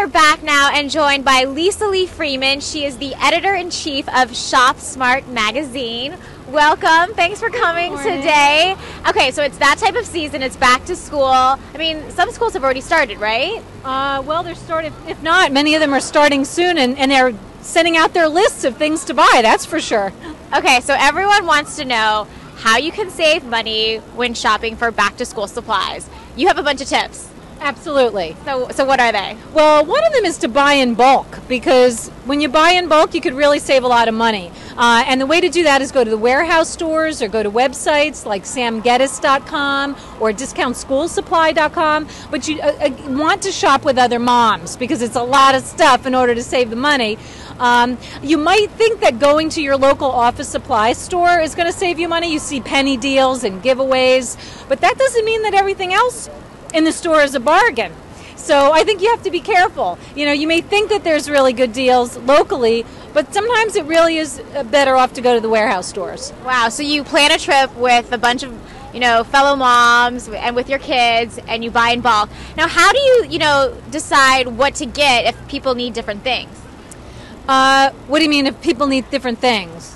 are back now and joined by Lisa Lee Freeman. She is the editor-in-chief of ShopSmart Magazine. Welcome. Thanks for coming today. Okay, so it's that type of season. It's back to school. I mean, some schools have already started, right? Well, they're started. If not, many of them are starting soon, and they're sending out their lists of things to buy, that's for sure. Okay, so everyone wants to know how you can save money when shopping for back-to-school supplies. You have a bunch of tips. Absolutely. So what are they? Well, one of them is to buy in bulk, because when you buy in bulk, you could really save a lot of money. And the way to do that is go to the warehouse stores or go to websites like samgeddes.com or discountschoolsupply.com. But you want to shop with other moms because it's a lot of stuff in order to save the money. You might think that going to your local office supply store is going to save you money. You see penny deals and giveaways, but that doesn't mean that everything else in the store is a bargain. So I think you have to be careful. You know, you may think that there's really good deals locally, but sometimes it really is better off to go to the warehouse stores. Wow, so you plan a trip with a bunch of, fellow moms and with your kids, and you buy in bulk. Now, how do you, decide what to get if people need different things? What do you mean if people need different things?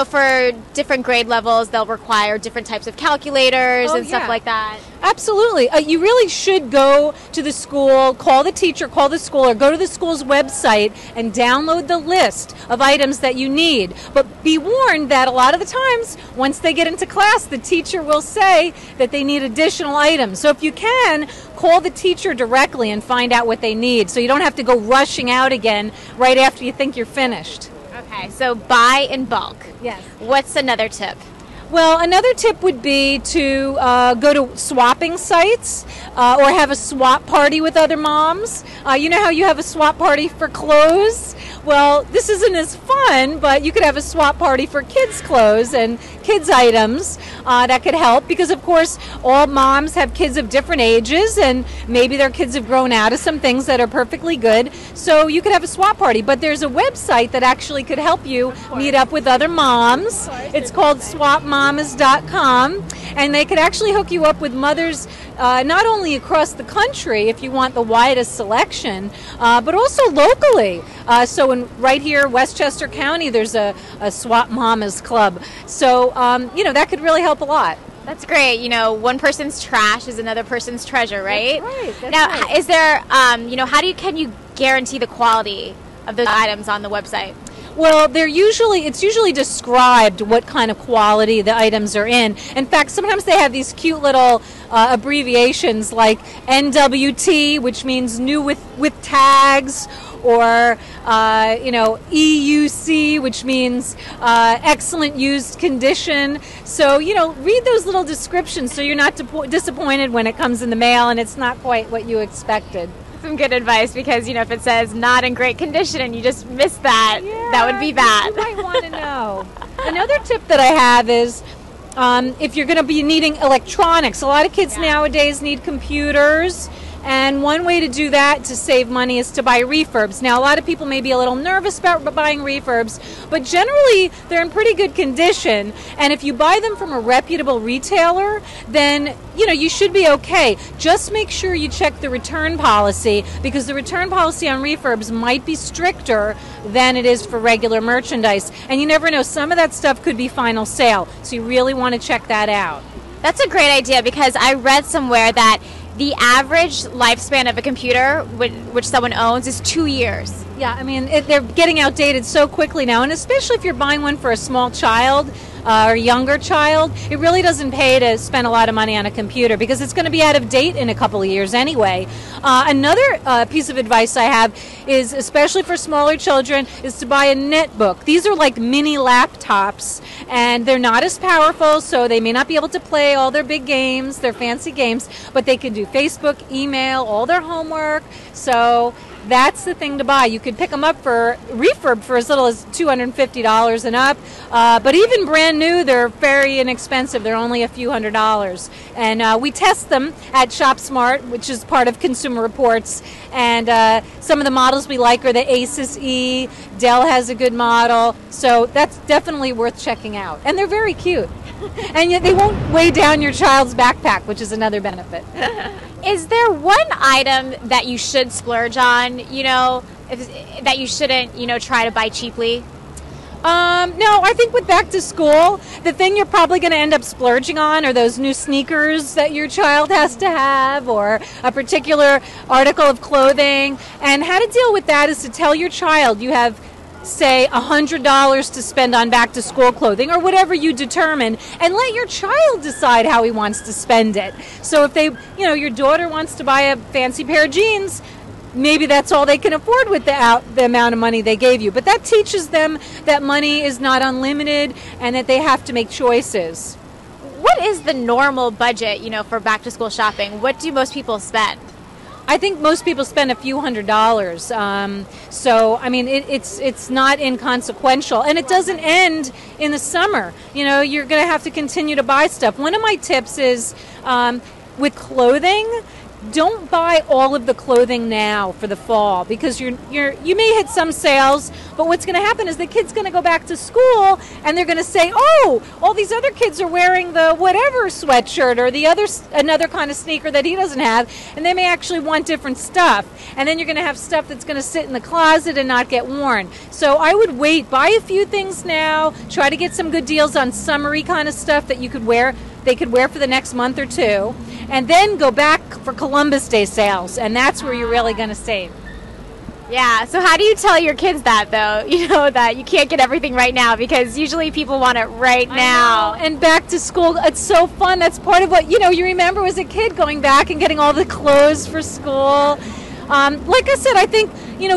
For different grade levels, they'll require different types of calculators and stuff like that. Absolutely. You really should go to the school, call the teacher, call the school, or go to the school's website and download the list of items that you need. But be warned that a lot of the times, once they get into class, the teacher will say that they need additional items. So if you can, call the teacher directly and find out what they need, so you don't have to go rushing out again right after you think you're finished. Okay, so buy in bulk. Yes. What's another tip? Well, another tip would be to go to swapping sites or have a swap party with other moms. You know how you have a swap party for clothes? Well, this isn't as fun, but you could have a swap party for kids' clothes and kids' items. That could help because, of course, all moms have kids of different ages, and maybe their kids have grown out of some things that are perfectly good. So you could have a swap party, but there's a website that actually could help you meet up with other moms. It's called swapmamas.com, and they could actually hook you up with mothers not only across the country if you want the widest selection, but also locally. So right here, Westchester County, there's a Swap Mamas Club. So, that could really help a lot. That's great. One person's trash is another person's treasure, right? That's right. Now, is there, can you guarantee the quality of those items on the website? Well, it's usually described what kind of quality the items are in. In fact, sometimes they have these cute little abbreviations like NWT, which means new with tags, or EUC, which means excellent used condition. So, read those little descriptions so you're not disappointed when it comes in the mail and it's not quite what you expected. Some good advice, because if it says not in great condition and you just miss that, that would be bad. You might want to know. Another tip that I have is if you're going to be needing electronics. A lot of kids nowadays need computers. And one way to do that to save money is to buy refurbs. Now, a lot of people may be a little nervous about buying refurbs, but generally they're in pretty good condition. And if you buy them from a reputable retailer, then, you should be okay. Just make sure you check the return policy, because the return policy on refurbs might be stricter than it is for regular merchandise. And you never know, some of that stuff could be final sale. So you really want to check that out. That's a great idea, because I read somewhere that the average lifespan of a computer which someone owns is 2 years. Yeah, I mean, they're getting outdated so quickly now, and especially if you're buying one for a small child or younger child, it really doesn't pay to spend a lot of money on a computer because it's going to be out of date in a couple of years anyway. Another piece of advice I have is, especially for smaller children, is to buy a netbook. These are like mini laptops, and they're not as powerful, so they may not be able to play all their big games, their fancy games, but they can do Facebook, email, all their homework. So that's the thing to buy. You could pick them up for refurb for as little as $250 and up. But even brand new, they're very inexpensive. They're only a few $100s. And we test them at ShopSmart, which is part of Consumer Reports. And some of the models we like are the Asus E. Dell has a good model. So that's definitely worth checking out. And they're very cute. And yet they won't weigh down your child's backpack, which is another benefit. Is there one item that you should splurge on, that you shouldn't, try to buy cheaply? No, I think with back to school, the thing you're probably going to end up splurging on are those new sneakers that your child has to have, or a particular article of clothing. And how to deal with that is to tell your child you have, say, $100 to spend on back to school clothing or whatever you determine, and let your child decide how he wants to spend it. So if your daughter wants to buy a fancy pair of jeans, maybe that's all they can afford with the amount of money they gave you. But that teaches them that money is not unlimited and that they have to make choices. What is the normal budget, for back to school shopping? What do most people spend? I think most people spend a few $100s. So, I mean, it's not inconsequential. And it doesn't end in the summer. You're going to have to continue to buy stuff. One of my tips is with clothing, don't buy all of the clothing now for the fall, because you may hit some sales, but what's going to happen is the kid's going to go back to school and they're going to say, oh, all these other kids are wearing the whatever sweatshirt or another kind of sneaker that he doesn't have, and they may actually want different stuff, and then you're going to have stuff that's going to sit in the closet and not get worn. So I would wait, buy a few things now, try to get some good deals on summery kind of stuff that they could wear for the next month or two, and then go back for Columbus Day sales, and that's where you're really going to save. Yeah, so how do you tell your kids that, though? That you can't get everything right now, because usually people want it right now. I know. And back to school, it's so fun. That's part of what, you remember as a kid going back and getting all the clothes for school. Like I said, I think,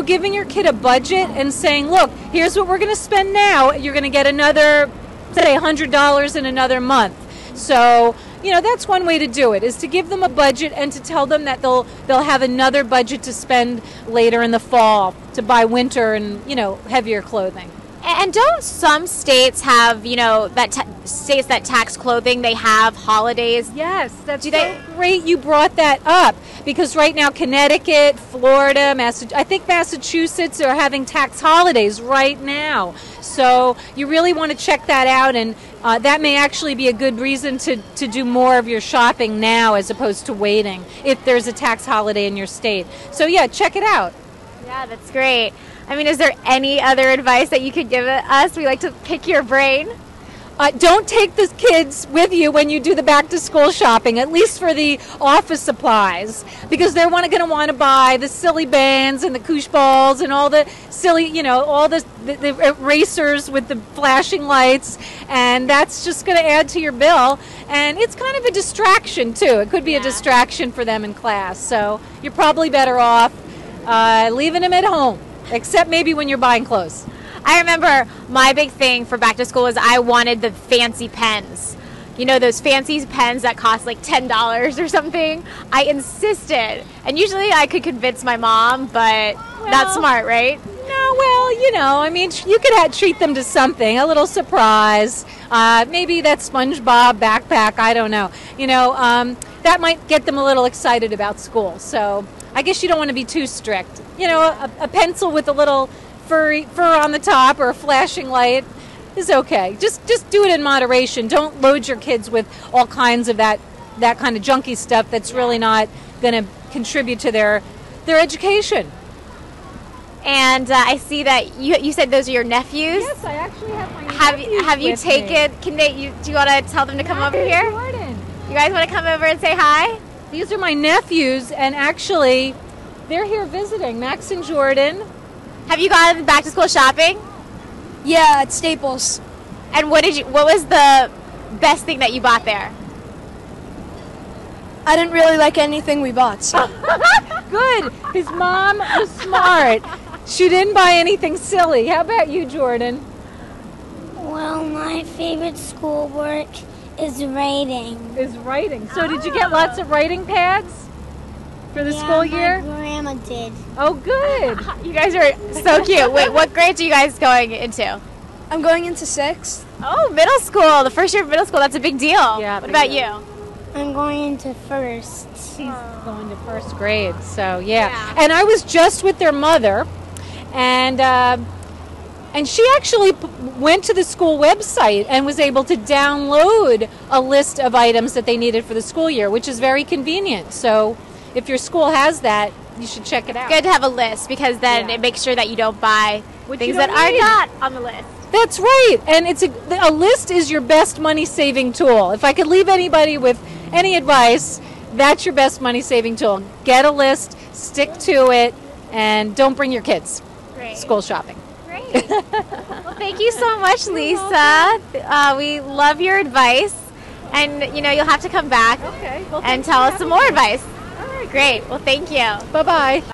giving your kid a budget and saying, look, here's what we're going to spend now. You're going to get another, say, $100 in another month. So, that's one way to do it, is to give them a budget and to tell them that they'll have another budget to spend later in the fall to buy winter and, heavier clothing. And don't some states have, states that tax clothing, they have holidays? Yes, that's great you brought that up, because right now Connecticut, Florida, I think Massachusetts are having tax holidays right now. So you really want to check that out, and that may actually be a good reason to do more of your shopping now as opposed to waiting if there's a tax holiday in your state. So yeah, check it out. Yeah, that's great. I mean, is there any other advice that you could give us? We like to pick your brain. Don't take the kids with you when you do the back-to-school shopping, at least for the office supplies, because they're going to want to buy the silly bands and the koosh balls and all the silly, all the erasers with the flashing lights, and that's just going to add to your bill. And it's kind of a distraction, too. It could be a distraction for them in class, so you're probably better off leaving them at home, except maybe when you're buying clothes. I remember my big thing for back to school was I wanted the fancy pens. Those fancy pens that cost like $10 or something. I insisted. And usually I could convince my mom, but not smart, right? No, well, I mean, you could treat them to something, a little surprise. Maybe that SpongeBob backpack, I don't know. That might get them a little excited about school. So I guess you don't want to be too strict. A pencil with a little fur on the top or a flashing light is okay. Just do it in moderation. Don't load your kids with all kinds of that kind of junky stuff that's really not going to contribute to their education. And I see that you said those are your nephews. Yes, I actually have my nephews. Have you taken? Do you want to tell them to come over here? Jordan. You guys want to come over and say hi? These are my nephews, and actually, they're here visiting. Max and Jordan. Have you gone back to school shopping? Yeah, at Staples. And what was the best thing that you bought there? I didn't really like anything we bought. So. Good. His mom was smart. She didn't buy anything silly. How about you, Jordan? Well, my favorite schoolwork is writing. So did you get lots of writing pads for the school year? My grandma did. Oh, good. You guys are so cute. Wait, what grades are you guys going into? I'm going into 6th. Oh, middle school. The first year of middle school. That's a big deal. Yeah. What about you? I'm going into 1st. She's going to 1st grade. So, yeah. And I was just with their mother, and she actually went to the school website and was able to download a list of items that they needed for the school year, which is very convenient. So, if your school has that, you should check it out. Good to have a list, because then it makes sure that you don't buy things that are not on the list. That's right. And it's a list is your best money-saving tool. If I could leave anybody with any advice, that's your best money-saving tool. Get a list, stick to it, and don't bring your kids school shopping. Great. Well, thank you so much, Lisa. We love your advice. And, you'll have to come back Okay. Well, and tell us some more advice. All right. Great. Well, thank you. Bye-bye.